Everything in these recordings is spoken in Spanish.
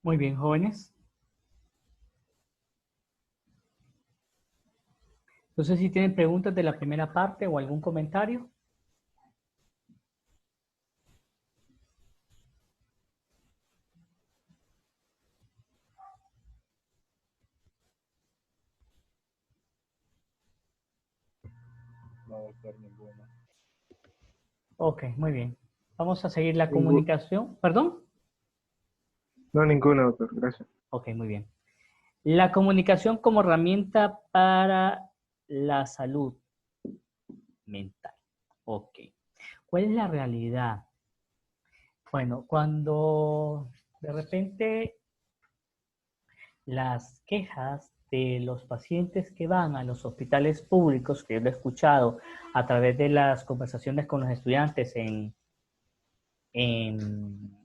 Muy bien, jóvenes. No sé si tienen preguntas de la primera parte o algún comentario. No, doctor, ninguna. Ok, muy bien. Vamos a seguir la Ningú- comunicación. ¿Perdón? no, ninguna, doctor, gracias. Ok, muy bien. La comunicación como herramienta para la salud mental. Ok. ¿Cuál es la realidad? Bueno, cuando de repente las quejas de los pacientes que van a los hospitales públicos, que yo lo he escuchado a través de las conversaciones con los estudiantes en, en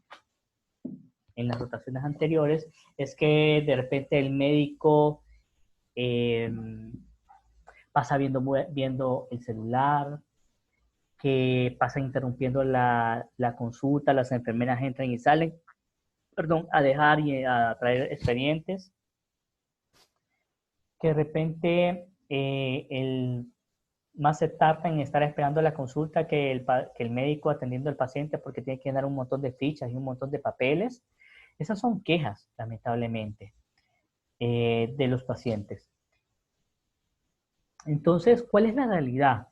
las rotaciones anteriores, es que de repente el médico eh, pasa viendo el celular, que pasa interrumpiendo la consulta, las enfermeras entran y salen, perdón, a dejar y a traer expedientes, que de repente más se tarda en estar esperando la consulta que el médico atendiendo al paciente porque tiene que dar un montón de fichas y un montón de papeles. Esas son quejas, lamentablemente, de los pacientes. Entonces, ¿cuál es la realidad?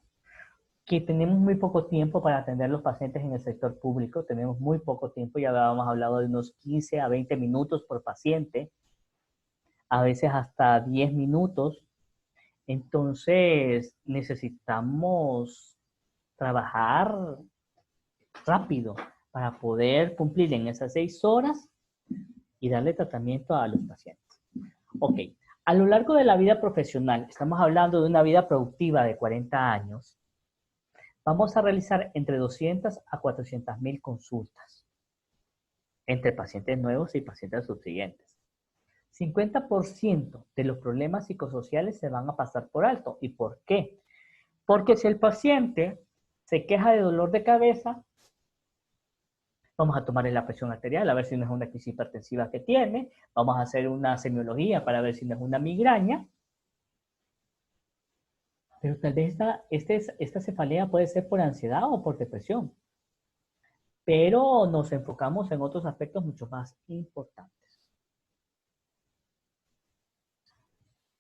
Que tenemos muy poco tiempo para atender a los pacientes en el sector público, tenemos muy poco tiempo, ya habíamos hablado de unos 15 a 20 minutos por paciente, a veces hasta 10 minutos. Entonces, necesitamos trabajar rápido para poder cumplir en esas 6 horas y darle tratamiento a los pacientes. Ok, a lo largo de la vida profesional, estamos hablando de una vida productiva de 40 años, vamos a realizar entre 200 a 400.000 consultas entre pacientes nuevos y pacientes subsiguientes. 50% de los problemas psicosociales se van a pasar por alto. ¿Y por qué? Porque si el paciente se queja de dolor de cabeza, vamos a tomarle la presión arterial a ver si no es una crisis hipertensiva que tiene, vamos a hacer una semiología para ver si no es una migraña, pero tal vez esta cefalea puede ser por ansiedad o por depresión, pero nos enfocamos en otros aspectos mucho más importantes.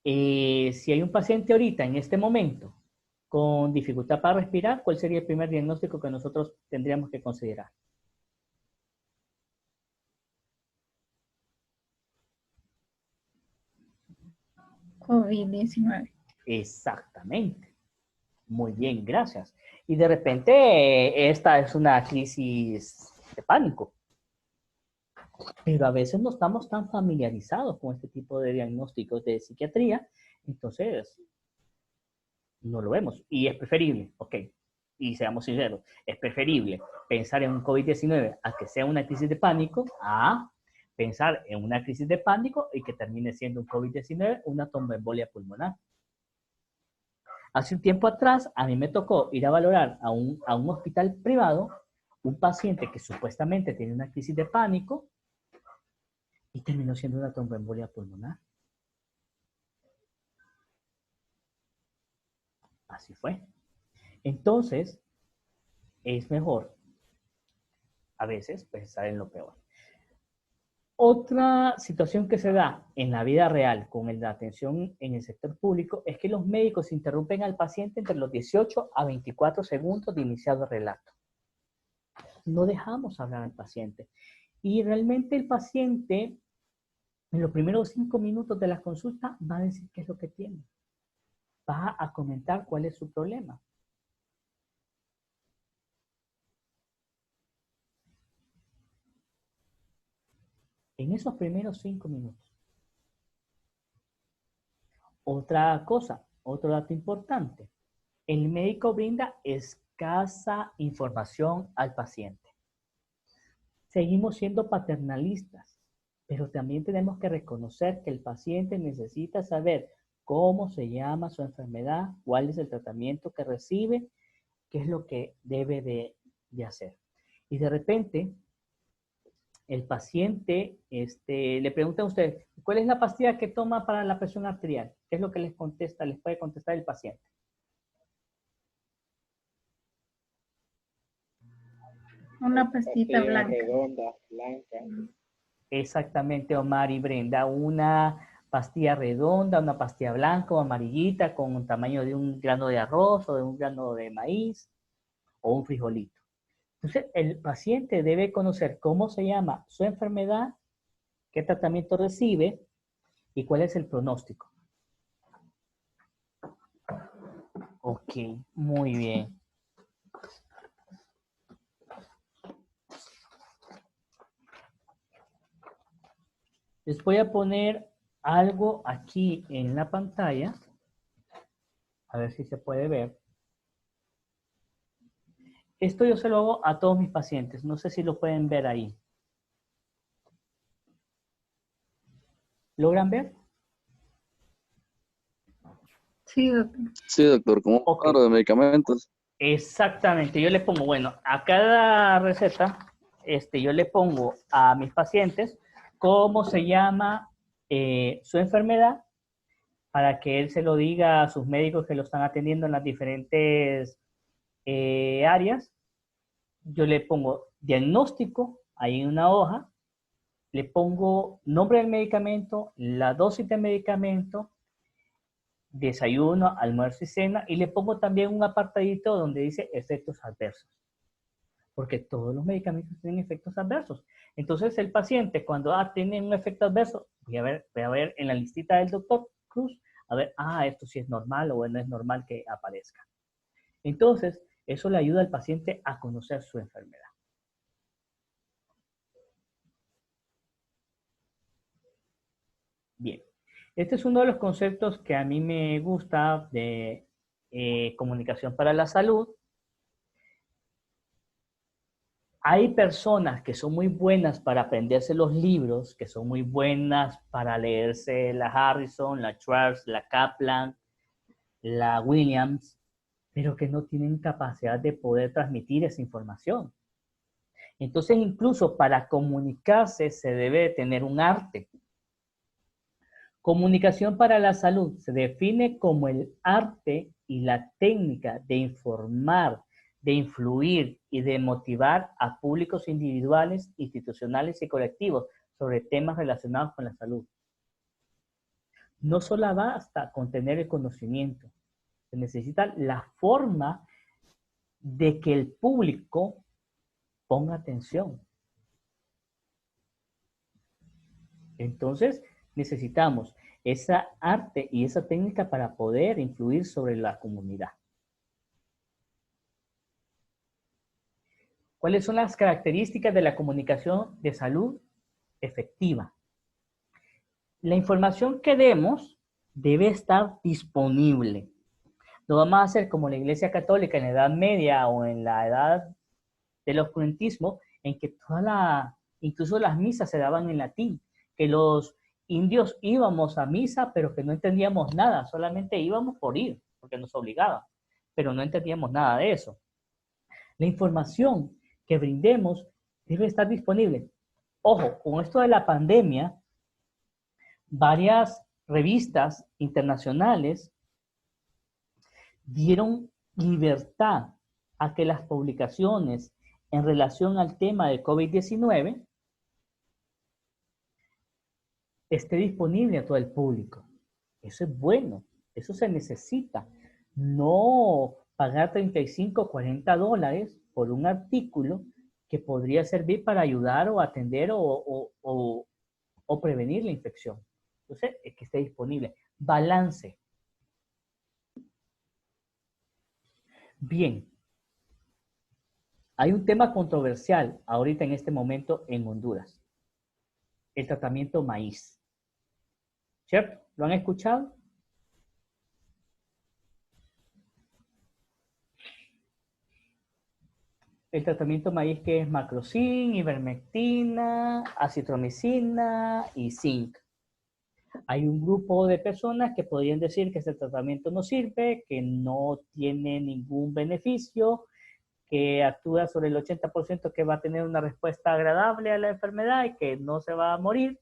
Si hay un paciente ahorita, en este momento, con dificultad para respirar, ¿cuál sería el primer diagnóstico que nosotros tendríamos que considerar? COVID-19. Exactamente. Muy bien, gracias. Y de repente esta es una crisis de pánico, pero a veces no estamos tan familiarizados con este tipo de diagnósticos de psiquiatría, entonces no lo vemos. Y es preferible, ok, y seamos sinceros, es preferible pensar en un COVID-19 a que sea una crisis de pánico, a pensar en una crisis de pánico y que termine siendo un COVID-19, una tromboembolia pulmonar. Hace un tiempo atrás, a mí me tocó ir a valorar a un hospital privado un paciente que supuestamente tiene una crisis de pánico y terminó siendo una tromboembolia pulmonar. Así fue. Entonces, es mejor a veces pensar en lo peor. Otra situación que se da en la vida real con la atención en el sector público es que los médicos interrumpen al paciente entre los 18 a 24 segundos de iniciado el relato. No dejamos hablar al paciente. Y realmente el paciente, en los primeros 5 minutos de la consulta, va a decir qué es lo que tiene. Va a comentar cuál es su problema. En esos primeros 5 minutos. Otra cosa, otro dato importante. El médico brinda escasa información al paciente. Seguimos siendo paternalistas, pero también tenemos que reconocer que el paciente necesita saber cómo se llama su enfermedad, cuál es el tratamiento que recibe, qué es lo que debe de hacer. Y de repente, el paciente le pregunta a usted, ¿cuál es la pastilla que toma para la presión arterial? ¿Qué es lo que les puede contestar el paciente? Una pastita blanca. redonda, blanca. Exactamente, Omar y Brenda, una pastilla redonda, una pastilla blanca o amarillita con un tamaño de un grano de arroz o de un grano de maíz o un frijolito. Entonces, el paciente debe conocer cómo se llama su enfermedad, qué tratamiento recibe y cuál es el pronóstico. Ok, muy bien. Les voy a poner algo aquí en la pantalla. A ver si se puede ver. Esto yo se lo hago a todos mis pacientes. No sé si lo pueden ver ahí. ¿Logran ver? Sí, doctor. Sí, doctor, como un Ok. cuadro de medicamentos. Exactamente. Yo le pongo, bueno, a cada receta, yo le pongo a mis pacientes cómo se llama su enfermedad para que él se lo diga a sus médicos que lo están atendiendo en las diferentes áreas. Yo le pongo diagnóstico ahí en una hoja, le pongo nombre del medicamento, la dosis del medicamento, desayuno, almuerzo y cena, y le pongo también un apartadito donde dice efectos adversos, porque todos los medicamentos tienen efectos adversos. Entonces el paciente cuando tiene un efecto adverso, voy a ver en la listita del doctor Cruz, a ver, esto sí es normal o no es normal que aparezca. Entonces, eso le ayuda al paciente a conocer su enfermedad. Bien, este es uno de los conceptos que a mí me gusta de comunicación para la salud. Hay personas que son muy buenas para aprenderse los libros, que son muy buenas para leerse la Harrison, la Schwartz, la Kaplan, la Williams, pero que no tienen capacidad de poder transmitir esa información. Entonces, incluso para comunicarse se debe tener un arte. Comunicación para la salud se define como el arte y la técnica de informar, de influir y de motivar a públicos individuales, institucionales y colectivos sobre temas relacionados con la salud. No solo basta con tener el conocimiento, se necesita la forma de que el público ponga atención. Entonces, necesitamos esa arte y esa técnica para poder influir sobre la comunidad. ¿Cuáles son las características de la comunicación de salud efectiva? La información que demos debe estar disponible. No vamos a hacer como la Iglesia Católica en la Edad Media o en la Edad del Oscurantismo, en que incluso las misas se daban en latín, que los indios íbamos a misa, pero que no entendíamos nada, solamente íbamos por ir, porque nos obligaban, pero no entendíamos nada de eso. La información que brindemos debe estar disponible. Ojo, con esto de la pandemia, varias revistas internacionales dieron libertad a que las publicaciones en relación al tema de COVID-19 esté disponible a todo el público. Eso es bueno, eso se necesita. No pagar 35 o 40 dólares por un artículo que podría servir para ayudar o atender o prevenir la infección. Entonces, es que esté disponible. Balance. Bien. Hay un tema controversial ahorita en este momento en Honduras. El tratamiento maíz. ¿Cierto? ¿Lo han escuchado? El tratamiento maíz que es macrocin, ivermectina, acitromicina y zinc. Hay un grupo de personas que podrían decir que este tratamiento no sirve, que no tiene ningún beneficio, que actúa sobre el 80% que va a tener una respuesta agradable a la enfermedad y que no se va a morir,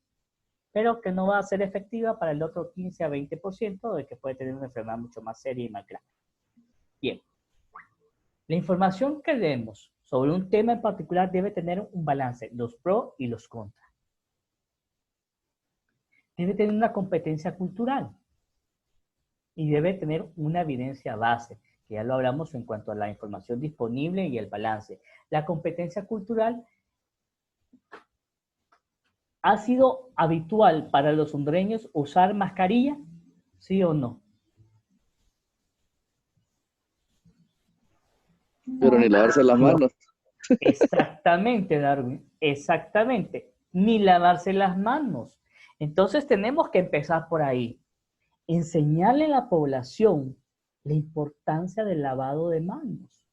pero que no va a ser efectiva para el otro 15 a 20% de que puede tener una enfermedad mucho más seria y más grave. Bien. La información que demos sobre un tema en particular debe tener un balance, los pros y los contras. Debe tener una competencia cultural y debe tener una evidencia base, que ya lo hablamos en cuanto a la información disponible y el balance. La competencia cultural ha sido habitual para los hondureños usar mascarilla, ¿sí o no? Pero ni lavarse las No. manos. Exactamente, Darwin, exactamente. Ni lavarse las manos. Entonces tenemos que empezar por ahí. Enseñarle a la población la importancia del lavado de manos,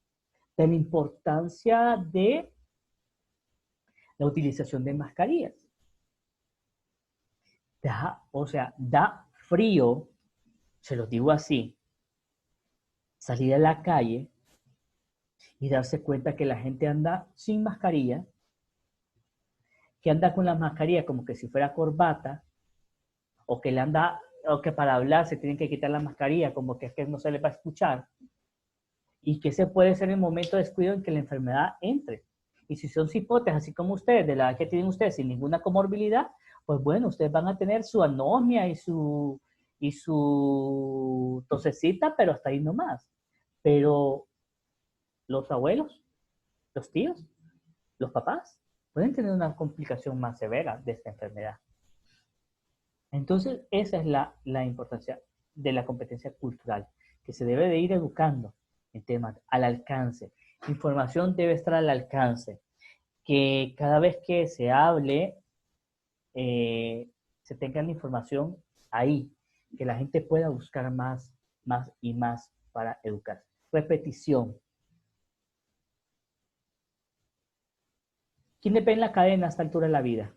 de la importancia de la utilización de mascarillas. Da frío, se los digo así, salir a la calle y darse cuenta que la gente anda sin mascarilla, que anda con la mascarilla como que si fuera corbata, o que para hablar se tienen que quitar la mascarilla, como que es que no se les va a escuchar, y que ese puede ser el momento de descuido en que la enfermedad entre. Y si son cipotes, así como ustedes, de la edad que tienen ustedes, sin ninguna comorbilidad, pues bueno, ustedes van a tener su anosmia y su tosecita, pero hasta ahí nomás. Pero los abuelos, los tíos, los papás, pueden tener una complicación más severa de esta enfermedad. Entonces, esa es la importancia de la competencia cultural, que se debe de ir educando en temas al alcance. Información debe estar al alcance, que cada vez que se hable, se tenga la información ahí, que la gente pueda buscar más y más para educar. Repetición. ¿Quiénes ven la cadena a esta altura de la vida?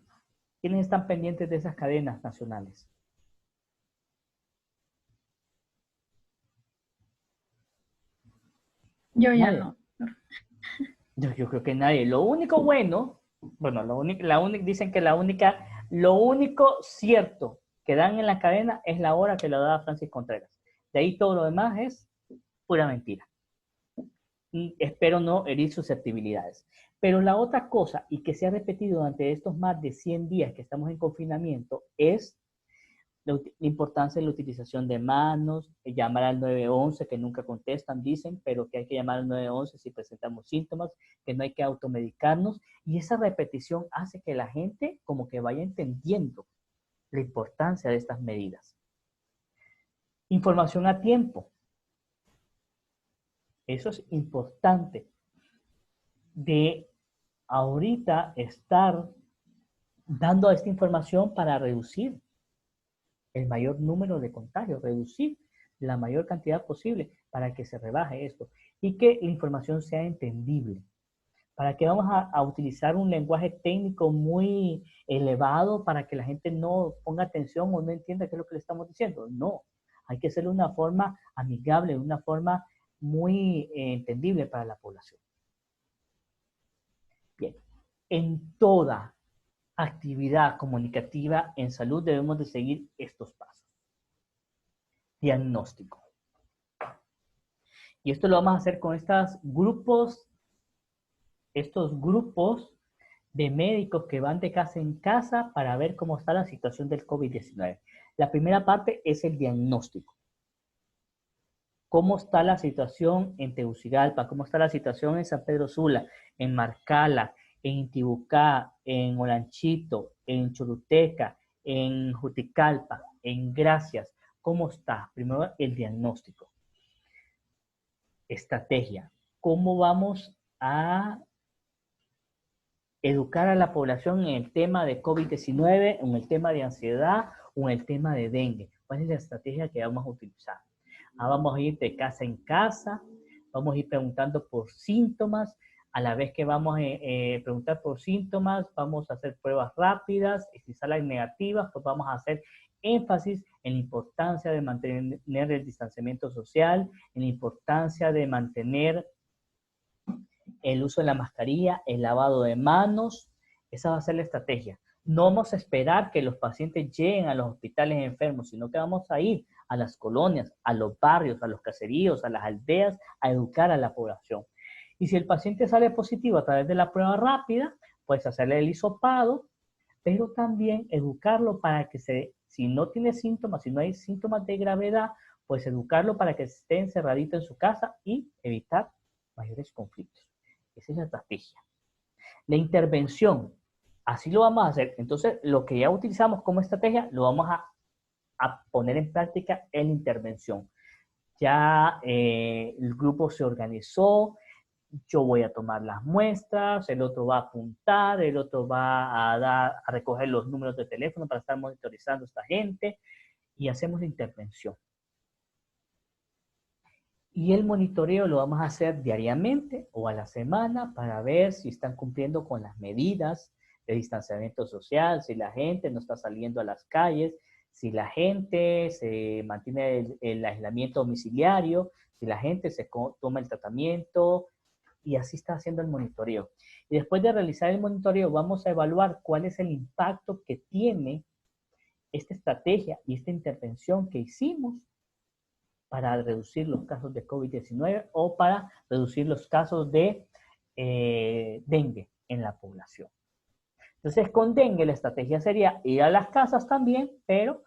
¿Quiénes están pendientes de esas cadenas nacionales? Yo ya Nadie. no. Yo creo que nadie. Lo único bueno, bueno, dicen que lo único cierto que dan en la cadena es la hora que lo da Francis Contreras. De ahí todo lo demás es pura mentira. Y espero no herir susceptibilidades. Pero la otra cosa, y que se ha repetido durante estos más de 100 días que estamos en confinamiento, es la importancia de la utilización de manos, llamar al 911, que nunca contestan, dicen, pero que hay que llamar al 911 si presentamos síntomas, que no hay que automedicarnos, y esa repetición hace que la gente como que vaya entendiendo la importancia de estas medidas. Información a tiempo. Eso es importante. De ahorita estar dando esta información para reducir el mayor número de contagios, reducir la mayor cantidad posible para que se rebaje esto y que la información sea entendible. ¿Para qué vamos a utilizar un lenguaje técnico muy elevado para que la gente no ponga atención o no entienda qué es lo que le estamos diciendo? No, hay que hacerlo de una forma amigable, de una forma muy entendible para la población. Bien, en toda actividad comunicativa en salud debemos de seguir estos pasos. Diagnóstico. Y esto lo vamos a hacer con estos grupos de médicos que van de casa en casa para ver cómo está la situación del COVID-19. La primera parte es el diagnóstico. ¿Cómo está la situación en Tegucigalpa? ¿Cómo está la situación en San Pedro Sula, en Marcala, en Intibucá, en Olanchito, en Choluteca, en Juticalpa, en Gracias? ¿Cómo está? Primero el diagnóstico. Estrategia. ¿Cómo vamos a educar a la población en el tema de COVID-19, en el tema de ansiedad o en el tema de dengue? ¿Cuál es la estrategia que vamos a utilizar? Vamos a ir de casa en casa, vamos a ir preguntando por síntomas, a la vez que vamos a preguntar por síntomas, vamos a hacer pruebas rápidas, y si salen negativas, pues vamos a hacer énfasis en la importancia de mantener el distanciamiento social, en la importancia de mantener el uso de la mascarilla, el lavado de manos. Esa va a ser la estrategia. No vamos a esperar que los pacientes lleguen a los hospitales enfermos, sino que vamos a ir a las colonias, a los barrios, a los caseríos, a las aldeas, a educar a la población. Y si el paciente sale positivo a través de la prueba rápida, pues hacerle el hisopado, pero también educarlo para que si no tiene síntomas, si no hay síntomas de gravedad, pues educarlo para que esté encerradito en su casa y evitar mayores conflictos. Esa es la estrategia. La intervención, así lo vamos a hacer. Entonces, lo que ya utilizamos como estrategia, lo vamos a poner en práctica en la intervención. Ya el grupo se organizó, yo voy a tomar las muestras, el otro va a apuntar, el otro va a recoger los números de teléfono para estar monitorizando a esta gente y hacemos la intervención. Y el monitoreo lo vamos a hacer diariamente o a la semana para ver si están cumpliendo con las medidas de distanciamiento social, si la gente no está saliendo a las calles, si la gente se mantiene el aislamiento domiciliario, si la gente se toma el tratamiento, y así está haciendo el monitoreo. Y después de realizar el monitoreo, vamos a evaluar cuál es el impacto que tiene esta estrategia y esta intervención que hicimos para reducir los casos de COVID-19 o para reducir los casos de dengue en la población. Entonces, con dengue la estrategia sería ir a las casas también, pero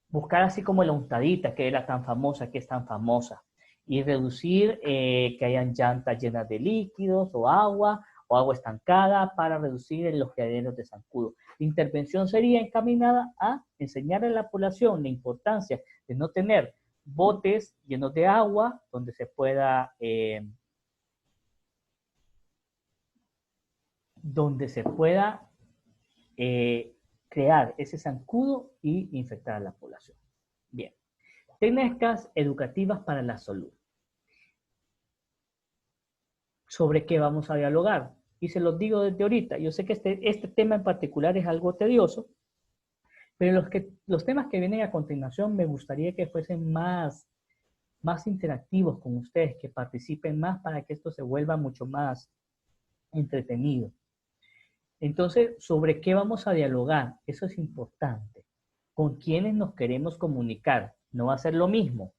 buscar así como la untadita, que era tan famosa, que es tan famosa, y reducir que hayan llantas llenas de líquidos o agua estancada para reducir los criaderos de zancudo. La intervención sería encaminada a enseñar a la población la importancia de no tener botes llenos de agua donde se pueda crear ese zancudo y infectar a la población. Bien. Técnicas educativas para la salud. ¿Sobre qué vamos a dialogar? Y se los digo desde ahorita. Yo sé que este tema en particular es algo tedioso, pero los temas que vienen a continuación me gustaría que fuesen más interactivos con ustedes, que participen más para que esto se vuelva mucho más entretenido. Entonces, ¿sobre qué vamos a dialogar? Eso es importante. ¿Con quiénes nos queremos comunicar? No va a ser lo mismo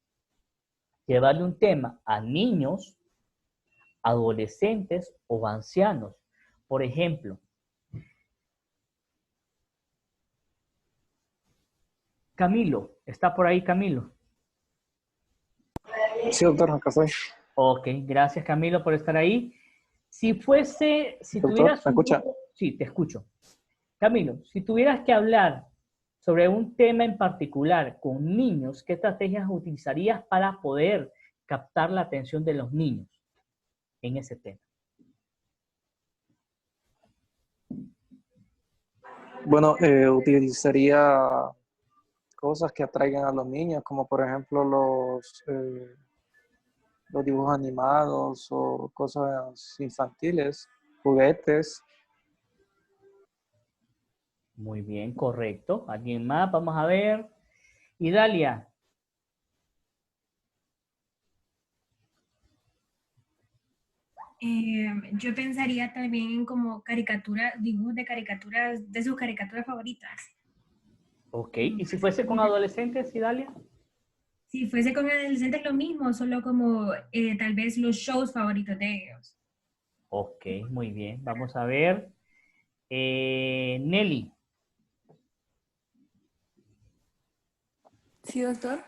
llevarle un tema a niños, adolescentes o ancianos. Por ejemplo, Camilo, ¿está por ahí Camilo? Sí, doctor, acá estoy. Ok, gracias Camilo por estar ahí. Si Doctor, tuvieras ¿me escucha? sí, te escucho. Camilo, si tuvieras que hablar sobre un tema en particular con niños, ¿qué estrategias utilizarías para poder captar la atención de los niños en ese tema? Bueno, utilizaría cosas que atraigan a los niños, como por ejemplo los dibujos animados o cosas infantiles, juguetes. Muy bien, correcto. ¿Alguien más? Vamos a ver. Idalia. Yo pensaría también en como caricaturas, dibujos de caricaturas, de sus caricaturas favoritas. Ok, ¿y si fuese con adolescentes, Idalia? Si fuese con adolescentes lo mismo, solo como tal vez los shows favoritos de ellos. Ok, muy bien. Vamos a ver. Nelly. Sí, doctor.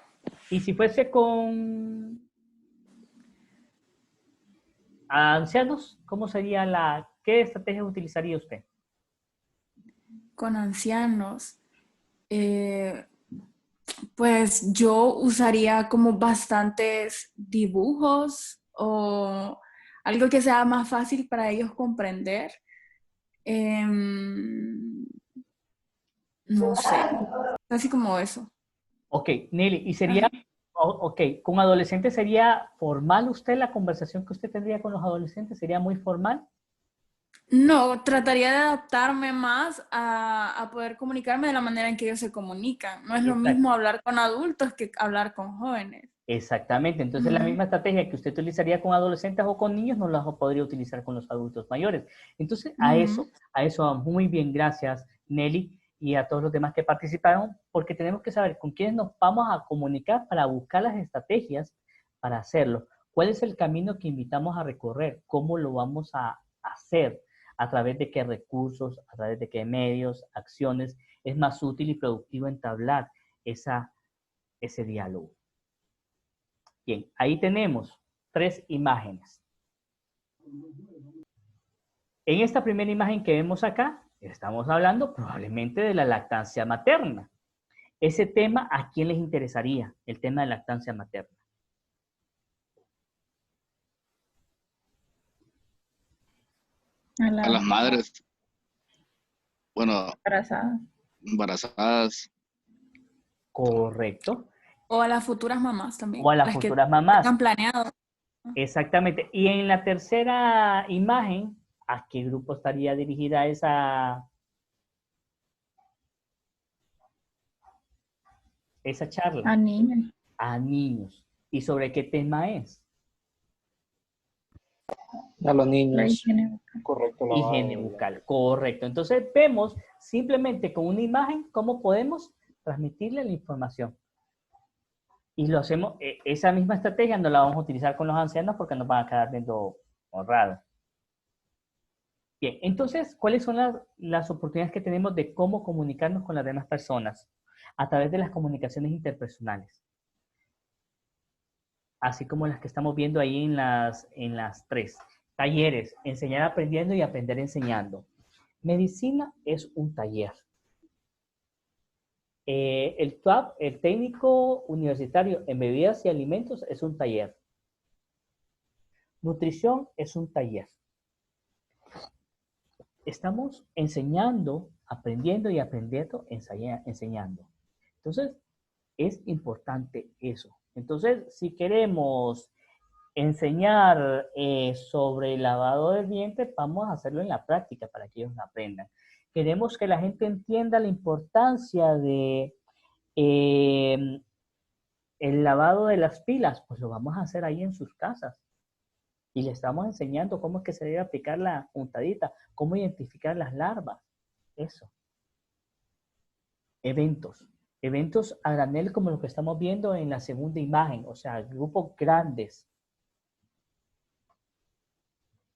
¿Y si fuese con ancianos? ¿Cómo sería qué estrategia utilizaría usted? Con ancianos. Pues yo usaría como bastantes dibujos o algo que sea más fácil para ellos comprender. No sé, casi como eso. Ok, Nelly, ¿y sería, ok, con adolescentes sería formal usted la conversación que usted tendría con los adolescentes? ¿Sería muy formal? No, trataría de adaptarme más a poder comunicarme de la manera en que ellos se comunican. No es lo Exacto. mismo hablar con adultos que hablar con jóvenes. Exactamente. Entonces, la Ujú. misma estrategia que usted utilizaría con adolescentes o con niños, no la podría utilizar con los adultos mayores. Entonces, Ujú. a eso vamos. Muy bien, gracias, Nelly, y a todos los demás que participaron, porque tenemos que saber con quiénes nos vamos a comunicar para buscar las estrategias para hacerlo. ¿Cuál es el camino que invitamos a recorrer? ¿Cómo lo vamos a hacer? ¿A través de qué recursos? ¿A través de qué medios, acciones? Es más útil y productivo entablar ese diálogo. Bien, ahí tenemos 3 imágenes. En esta primera imagen que vemos acá, estamos hablando probablemente de la lactancia materna. Ese tema, ¿a quién les interesaría? El tema de lactancia materna. A A las la madres, bueno, embarazada. embarazadas, Correcto. O a las futuras mamás O también, a las las que futuras mamás. tengan planeado. Exactamente. Y en la tercera imagen, ¿a qué grupo estaría dirigida esa charla? A niños. A niños. ¿Y sobre qué tema es? A los La niños. higiene. Correcto, Higiene lavado. bucal, correcto. Entonces vemos simplemente con una imagen cómo podemos transmitirle la información. Y lo hacemos, esa misma estrategia no la vamos a utilizar con los ancianos porque nos van a quedar viendo honrados. Bien, entonces, ¿cuáles son las oportunidades que tenemos de cómo comunicarnos con las demás personas? A través de las comunicaciones interpersonales. Así como las que estamos viendo ahí en las 3. Talleres, enseñar aprendiendo y aprender enseñando. Medicina es un taller. El TUAP, el técnico universitario en bebidas y alimentos, es un taller. Nutrición es un taller. Estamos enseñando, aprendiendo y aprendiendo, enseñando. Entonces, es importante eso. Entonces, si queremos enseñar sobre el lavado del dientes, vamos a hacerlo en la práctica para que ellos aprendan. Queremos que la gente entienda la importancia de el lavado de las pilas, pues lo vamos a hacer ahí en sus casas. Y le estamos enseñando cómo es que se debe aplicar la untadita, cómo identificar las larvas. Eso. Eventos. Eventos a granel como lo que estamos viendo en la segunda imagen, o sea, grupos grandes.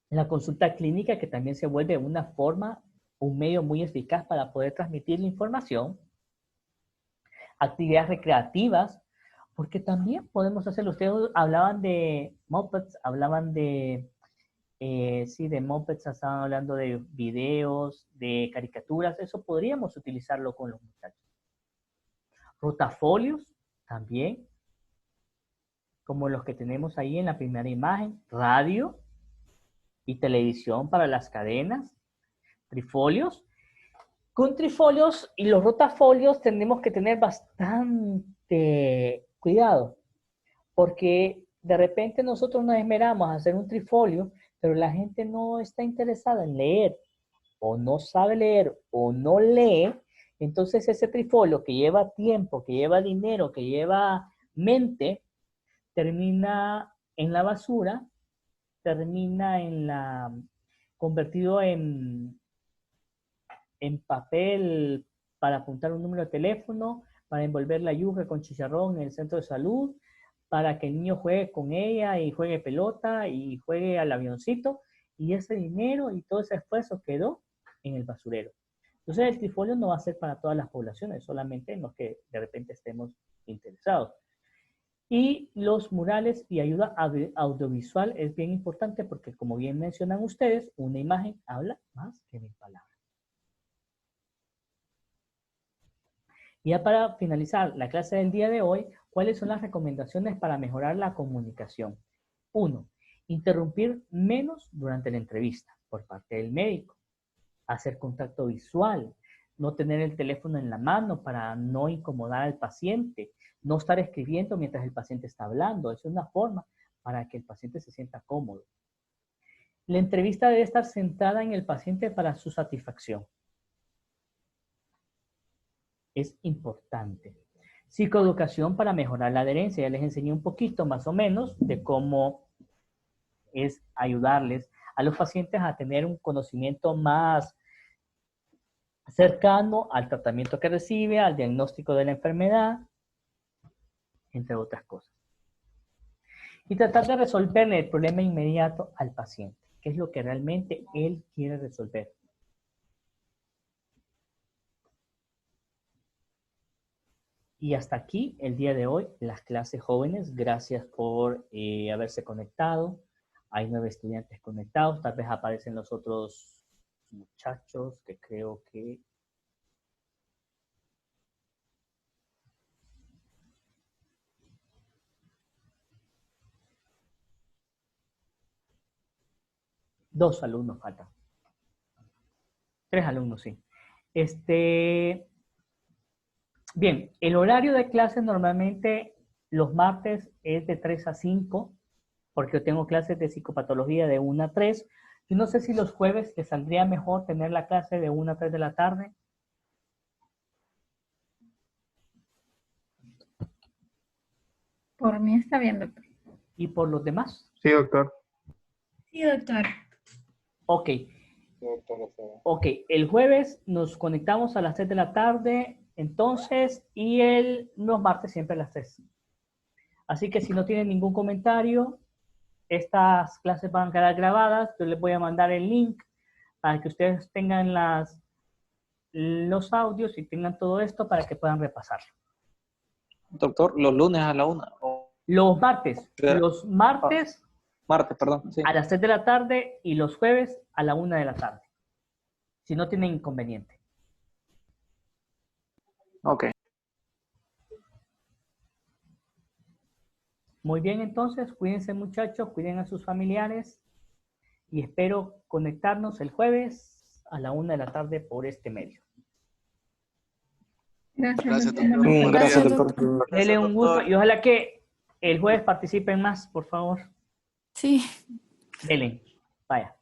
La consulta clínica que también se vuelve una forma, un medio muy eficaz para poder transmitir la información. Actividades recreativas, porque también podemos hacerlo. Ustedes hablaban de mopeds, hablaban de, sí, de mopeds, estaban hablando de videos, de caricaturas, eso podríamos utilizarlo con los muchachos. Rotafolios, también, como los que tenemos ahí en la primera imagen, radio y televisión para las cadenas, trifolios. Con trifolios y los rotafolios tenemos que tener bastante cuidado, porque de repente nosotros nos esmeramos a hacer un trifolio, pero la gente no está interesada en leer, o no sabe leer, o no lee. Entonces ese trifolio que lleva tiempo, que lleva dinero, que lleva mente, termina en la basura, termina convertido en papel para apuntar un número de teléfono, para envolver la yuca con chicharrón en el centro de salud, para que el niño juegue con ella y juegue pelota y juegue al avioncito, y ese dinero y todo ese esfuerzo quedó en el basurero. Entonces el trifolio no va a ser para todas las poblaciones, solamente en los que de repente estemos interesados. Y los murales y ayuda audiovisual es bien importante porque, como bien mencionan ustedes, una imagen habla más que 1000 palabras. Y ya para finalizar la clase del día de hoy, ¿cuáles son las recomendaciones para mejorar la comunicación? 1. Interrumpir menos durante la entrevista por parte del médico. Hacer contacto visual. No tener el teléfono en la mano para no incomodar al paciente. No estar escribiendo mientras el paciente está hablando. Es una forma para que el paciente se sienta cómodo. La entrevista debe estar centrada en el paciente para su satisfacción. Es importante. Psicoeducación para mejorar la adherencia. Ya les enseñé un poquito más o menos de cómo es ayudarles a los pacientes a tener un conocimiento más cercano al tratamiento que recibe, al diagnóstico de la enfermedad, entre otras cosas. Y tratar de resolverle el problema inmediato al paciente, que es lo que realmente él quiere resolver. Y hasta aquí el día de hoy, las clases jóvenes. Gracias por haberse conectado. Hay 9 estudiantes conectados. Tal vez aparecen los otros muchachos que creo que... Dos alumnos faltan. 3 alumnos, sí. Bien, el horario de clases normalmente los martes es de 3 a 5, porque yo tengo clases de psicopatología de 1 a 3. Yo no sé si los jueves les saldría mejor tener la clase de 1 a 3 de la tarde. Por mí está bien, doctor. ¿Y por los demás? Sí, doctor. Sí, doctor. Ok. Ok, el jueves nos conectamos a las 3 de la tarde, entonces, y los martes siempre a las 3. Así que si no tienen ningún comentario, estas clases van a quedar grabadas. Yo les voy a mandar el link para que ustedes tengan los audios y tengan todo esto para que puedan repasarlo. Doctor, los lunes a la 1. O Los martes martes, perdón. Sí. a las 3 de la tarde y los jueves a la 1 de la tarde. Si no tienen inconveniente. Ok. Muy bien, entonces, cuídense muchachos, cuiden a sus familiares y espero conectarnos el jueves a la 1 de la tarde por este medio. Gracias, doctor. doctor. Gracias, Gracias, doctor. Denle un gusto y ojalá que el jueves participen más, por favor. Sí. Denle. Vaya.